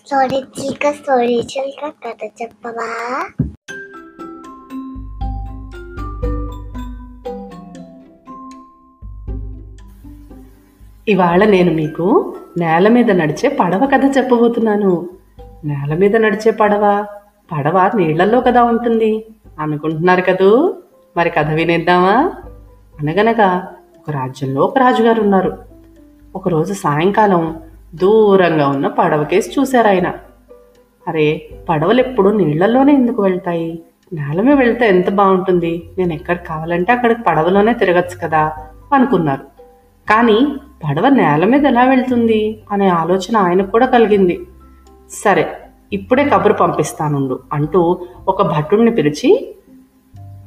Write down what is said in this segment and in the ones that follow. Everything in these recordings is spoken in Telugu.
స్టోరీ చిలుక కథ చెప్పవా? ఇవాళ నేను మీకు నేల మీద నడిచే పడవ కథ చెప్పబోతున్నాను. నేల మీద నడిచే పడవ నీళ్లలో కదా ఉంటుంది అనుకుంటున్నారు కదూ. మరి కథ వినేద్దామా? అనగనగా ఒక రాజ్యంలో ఒక రాజుగారు ఉన్నారు. ఒకరోజు సాయంకాలం దూరంగా ఉన్న పడవ కేసి చూశారు ఆయన. అరే, పడవలు ఎప్పుడు నీళ్లలోనే ఎందుకు వెళ్తాయి? నేల మీద వెళ్తే ఎంత బాగుంటుంది, నేను ఎక్కడికి కావాలంటే అక్కడికి పడవలోనే తిరగచ్చు కదా అనుకున్నారు. కానీ పడవ నేల మీద ఎలా వెళ్తుంది అనే ఆలోచన ఆయనకు కూడా కలిగింది. సరే, ఇప్పుడే కబురు పంపిస్తానుండు అంటూ ఒక భటుణ్ణి పిలిచి,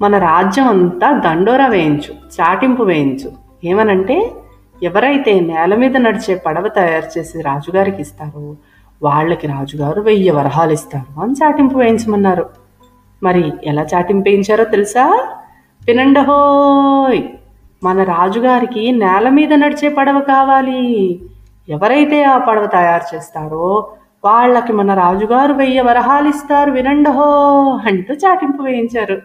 మన రాజ్యం అంతా దండోరా వేయించు, చాటింపు వేయించు. ఏమనంటే, ఎవరైతే నేల మీద నడిచే పడవ తయారు చేసి రాజుగారికి ఇస్తారో వాళ్ళకి రాజుగారు 1000 వరహాలు ఇస్తారు అని చాటింపు వేయించమన్నారు. మరి ఎలా చాటింపు వేయించారో తెలుసా? వినండహోయ్! మన రాజుగారికి నేల మీద నడిచే పడవ కావాలి. ఎవరైతే ఆ పడవ తయారు చేస్తారో వాళ్ళకి మన రాజుగారు 1000 వరహాలు ఇస్తారు, వినండహో అంటూ చాటింపు వేయించారు.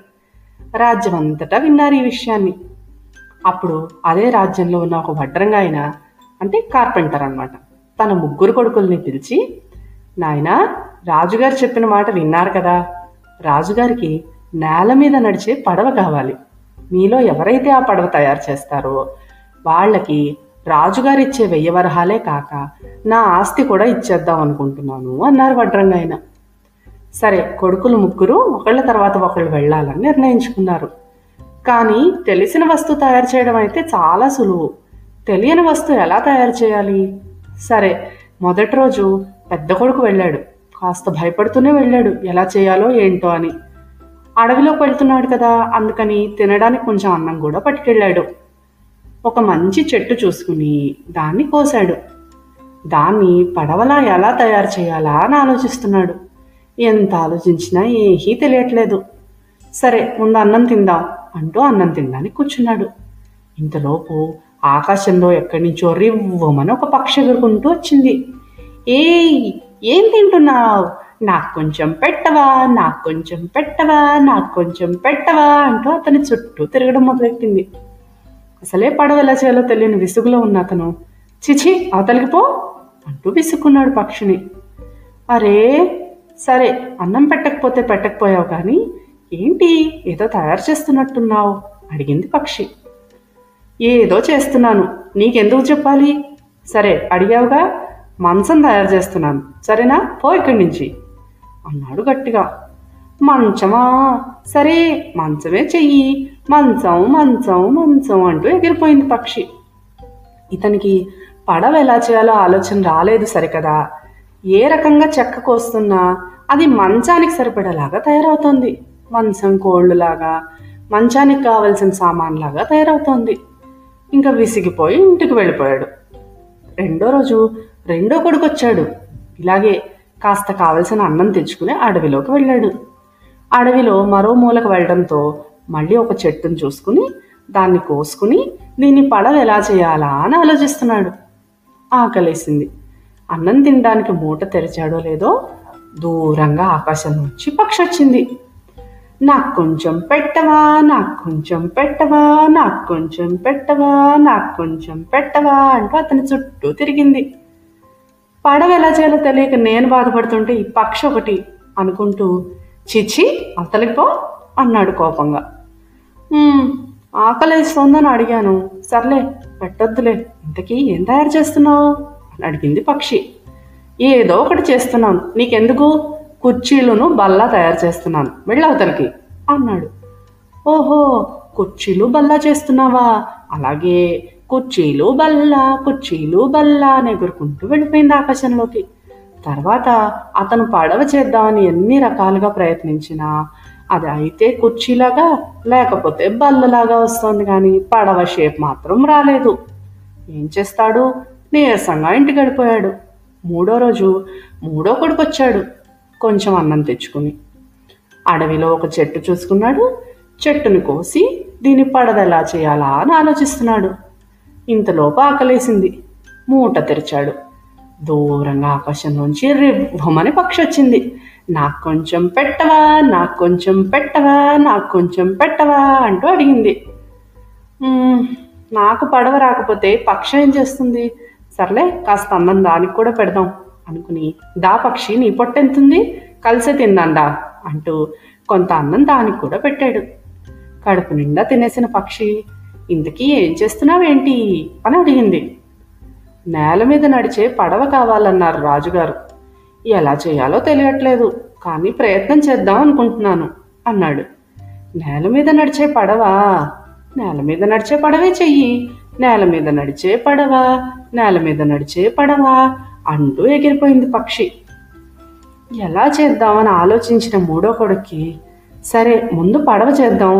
రాజ్యం అంతటా విన్నారు ఈ విషయాన్ని. అప్పుడు అదే రాజ్యంలో ఉన్న ఒక వడ్రంగా ఆయన, అంటే కార్పెంటర్ అన్నమాట, తన 3 కొడుకుల్ని పిలిచి, నాయనా, రాజుగారు చెప్పిన మాట విన్నారు కదా, రాజుగారికి నేల మీద నడిచే పడవ కావాలి. మీలో ఎవరైతే ఆ పడవ తయారు చేస్తారో వాళ్ళకి రాజుగారు ఇచ్చే 1000 వరహాలే కాక నా ఆస్తి కూడా ఇచ్చేద్దాం అనుకుంటున్నాను అన్నారు వడ్రంగా ఆయన. సరే, కొడుకులు 3 ఒకళ్ళ తర్వాత ఒకళ్ళు వెళ్ళాలని నిర్ణయించుకున్నారు. కానీ తెలిసిన వస్తువు తయారు చేయడం అయితే చాలా సులువు, తెలియని వస్తువు ఎలా తయారు చేయాలి? సరే, మొదటి రోజు పెద్ద కొడుకు వెళ్ళాడు. కాస్త భయపడుతూనే వెళ్ళాడు, ఎలా చేయాలో ఏంటో అని. అడవిలోకి వెళ్తున్నాడు కదా, అందుకని తినడానికి కొంచెం అన్నం కూడా పట్టుకెళ్ళాడు. ఒక మంచి చెట్టు చూసుకుని దాన్ని కోసాడు. దాన్ని పడవలా ఎలా తయారు చేయాలా అని ఆలోచిస్తున్నాడు. ఎంత ఆలోచించినా ఏమీ తెలియట్లేదు. సరే, ముందు అన్నం తిందాం అంటూ అన్నం తినడానికి కూర్చున్నాడు. ఇంతలోపు ఆకాశంలో ఎక్కడి నుంచో రివ్వమని ఒక పక్షి ఎగురుకుంటూ వచ్చింది. ఏం తింటున్నావు? నాకు కొంచెం పెట్టవా, నాకు కొంచెం పెట్టవా, నాకు కొంచెం పెట్టవా అంటూ అతని చుట్టూ తిరగడం మొదలెట్టింది. అసలే పడవ ఎలా చేయాలో తెలియని విసుగులో ఉన్న అతను, చిచి అవతలికి పో అంటూ విసుక్కున్నాడు పక్షిని. అరే, సరే, అన్నం పెట్టకపోతే పెట్టకపోయావు, కానీ ఏంటి ఏదో తయారు చేస్తున్నట్టున్నావు అడిగింది పక్షి. ఏదో చేస్తున్నాను, నీకెందుకు చెప్పాలి? సరే, అడిగావుగా, మంచం తయారు చేస్తున్నాను, సరేనా, పో ఇక్కడి నుంచి అన్నాడు గట్టిగా. మంచమా? సరే, మంచమే చెయ్యి, మంచం మంచం మంచం అంటూ ఎగిరిపోయింది పక్షి. ఇతనికి పడవ ఎలా చేయాలో ఆలోచన రాలేదు సరికదా. ఏ రకంగా చెక్క కోస్తున్నా అది మంచానికి సరిపడేలాగా తయారవుతోంది. మంచం కోళ్ళులాగా, మంచానికి కావలసిన సామాన్లాగా తయారవుతోంది. ఇంకా విసిగిపోయి ఇంటికి వెళ్ళిపోయాడు. రెండో రోజు రెండో కొడుకు వచ్చాడు. ఇలాగే కాస్త కావలసిన అన్నం తెచ్చుకుని అడవిలోకి వెళ్ళాడు. అడవిలో మరో మూలకు వెళ్ళడంతో మళ్ళీ ఒక చెట్టును చూసుకుని దాన్ని కోసుకుని దీన్ని పడవ ఎలా చేయాలా అని ఆలోచిస్తున్నాడు. ఆకలేసింది. అన్నం తినడానికి మూట తెరిచాడో లేదో దూరంగా ఆకాశం నుంచి పక్షి వచ్చింది. నాకు కొంచెం పెట్టవా, నాకు కొంచెం పెట్టవా, నాకు కొంచెం పెట్టవా, నాకు కొంచెం పెట్టవా అంటూ అతని చుట్టూ తిరిగింది. పడవ ఎలా చేయాలో తెలియక నేను బాధపడుతుంటే ఈ పక్షి ఒకటి అనుకుంటూ, చిచి అవతలికి పో అన్నాడు కోపంగా. ఆకలేస్తోందని అడిగాను, సర్లే పెట్టొద్దులే, ఇంతకీ ఏం తయారు చేస్తున్నావు అని అడిగింది పక్షి. ఏదో ఒకటి చేస్తున్నాను, నీకెందుకు? కుర్చీలను బల్లా తయారు చేస్తున్నాను, వెళ్ళవతలకి అన్నాడు. ఓహో, కుర్చీలు బల్లా చేస్తున్నావా? అలాగే, కుర్చీలు బల్లా, కుర్చీలు బల్లా అని ఎగురుకుంటూ వెళ్ళిపోయింది ఆకాశంలోకి. తర్వాత అతను పడవ చేద్దామని ఎన్ని రకాలుగా ప్రయత్నించినా అది అయితే కుర్చీలాగా లేకపోతే బల్లలాగా వస్తుంది, కానీ పడవ షేప్ మాత్రం రాలేదు. ఏం చేస్తాడు? నీరసంగా ఇంటికి వెళ్ళిపోయాడు. మూడో రోజు మూడో కొడుకు వచ్చాడు. కొంచెం అన్నం తెచ్చుకుని అడవిలో ఒక చెట్టు చూసుకున్నాడు. చెట్టుని కోసి దీని పడవ ఎలా చేయాలా అని ఆలోచిస్తున్నాడు. ఇంతలోపు ఆకలేసింది. మూట తెరిచాడు. దూరంగా ఆకాశం నుంచి రివ్వమని పక్షి వచ్చింది. నాకు కొంచెం పెట్టవా, నాకు కొంచెం పెట్టవా, నాకు కొంచెం పెట్టవా అంటూ అడిగింది. నాకు పడవ రాకపోతే పక్షి ఏం చేస్తుంది? సర్లే కాస్త అన్నం దానికి కూడా పెడదాం అనుకుని, దా పక్షి నీ పొట్టెంతుంది, కలిసే తిందాందా అంటూ కొంత అన్నం దానికి కూడా పెట్టాడు. కడుపు నిండా తినేసిన పక్షి, ఇంతకీ ఏం చేస్తున్నావేంటి అని అడిగింది. నేల మీద నడిచే పడవ కావాలన్నారు రాజుగారు. ఎలా చేయాలో తెలియట్లేదు, కానీ ప్రయత్నం చేద్దాం అనుకుంటున్నాను అన్నాడు. నేల మీద నడిచే పడవా? నేల మీద నడిచే పడవే చెయ్యి, నేల మీద నడిచే పడవా, నేల మీద నడిచే పడవా అంటూ ఎగిరిపోయింది పక్షి. ఎలా చేద్దామని ఆలోచించిన మూడో కొడుక్కి, సరే ముందు పడవ చేద్దాం,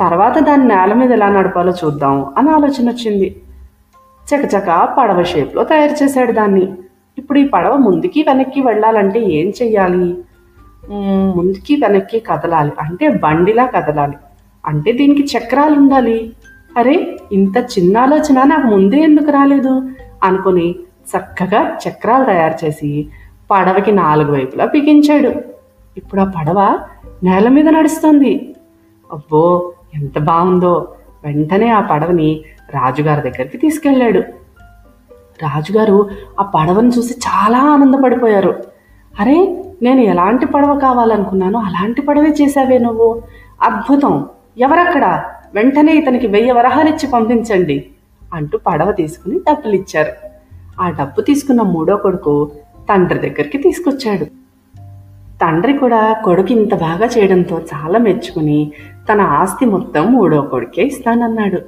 తర్వాత దాన్ని నేల మీద ఎలా నడపాలో చూద్దాం అని ఆలోచన వచ్చింది. చకచక పడవ షేప్లో తయారు చేశాడు దాన్ని. ఇప్పుడు ఈ పడవ ముందుకి వెనక్కి వెళ్ళాలంటే ఏం చెయ్యాలి? ముందుకి వెనక్కి కదలాలి అంటే బండిలా కదలాలి, అంటే దీనికి చక్రాలు ఉండాలి. అరే, ఇంత చిన్న ఆలోచన నాకు ముందే ఎందుకు రాలేదు అనుకుని చక్కగా చక్రాలు తయారు చేసి పడవకి 4 వైపులా బిగించాడు. ఇప్పుడు ఆ పడవ నేల మీద నడుస్తుంది. అబ్బో, ఎంత బాగుందో! వెంటనే ఆ పడవని రాజుగారి దగ్గరికి తీసుకెళ్ళాడు. రాజుగారు ఆ పడవను చూసి చాలా ఆనందపడిపోయారు. అరే, నేను ఎలాంటి పడవ కావాలనుకున్నానో అలాంటి పడవే చేశావే నువ్వు, అద్భుతం! ఎవరక్కడ? వెంటనే ఇతనికి 1000 వరహాలిచ్చి పంపించండి అంటూ పడవ తీసుకుని డబ్బులిచ్చారు. ఆ డబ్బు తీసుకున్న మూడో కొడుకు తండ్రి దగ్గరికి తీసుకొచ్చాడు. తండ్రి కూడా కొడుకు ఇంత బాగా చేయడంతో చాలా మెచ్చుకుని తన ఆస్తి మొత్తం మూడో కొడుకే ఇస్తానన్నాడు.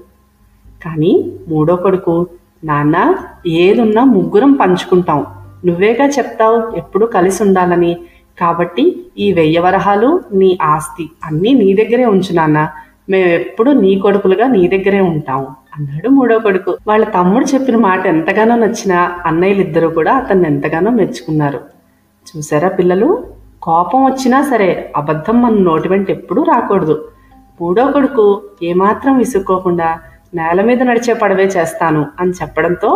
కానీ మూడో కొడుకు, నాన్న, ఏదున్నా ముగ్గురం పంచుకుంటాం, నువ్వేగా చెప్తావు ఎప్పుడు కలిసి ఉండాలని, కాబట్టి ఈ 1000 వరహాలు నీ ఆస్తి అన్నీ నీ దగ్గరే ఉంచు నాన్న, మేమెప్పుడు నీ కొడుకులుగా నీ దగ్గరే ఉంటాం అన్నాడు మూడో కొడుకు. వాళ్ళ తమ్ముడు చెప్పిన మాట ఎంతగానో నచ్చిన అన్నయ్యలిద్దరూ కూడా అతన్ని ఎంతగానో మెచ్చుకున్నారు. చూసారా పిల్లలు, కోపం వచ్చినా సరే అబద్ధం మన నోటి వెంట ఎప్పుడూ రాకూడదు. మూడో కొడుకు ఏమాత్రం విసుక్కోకుండా నేల మీద నడిచే పడవే చేస్తాను అని చెప్పడంతో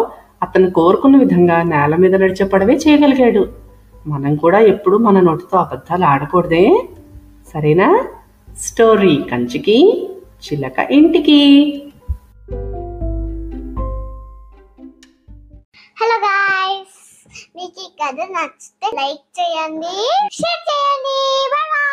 అతను కోరుకున్న విధంగా నేల మీద నడిచే పడవే చేయగలిగాడు. మనం కూడా ఎప్పుడు మన నోటితో అబద్ధాలు ఆడకూడదే, సరేనా? స్టోరీ కంచికి, చిలక ఇంటికి. హలో గాయ్స్, మీకు ఈ కథ నచ్చితే లైక్ చేయండి, షేర్ చేయండి. Bye bye.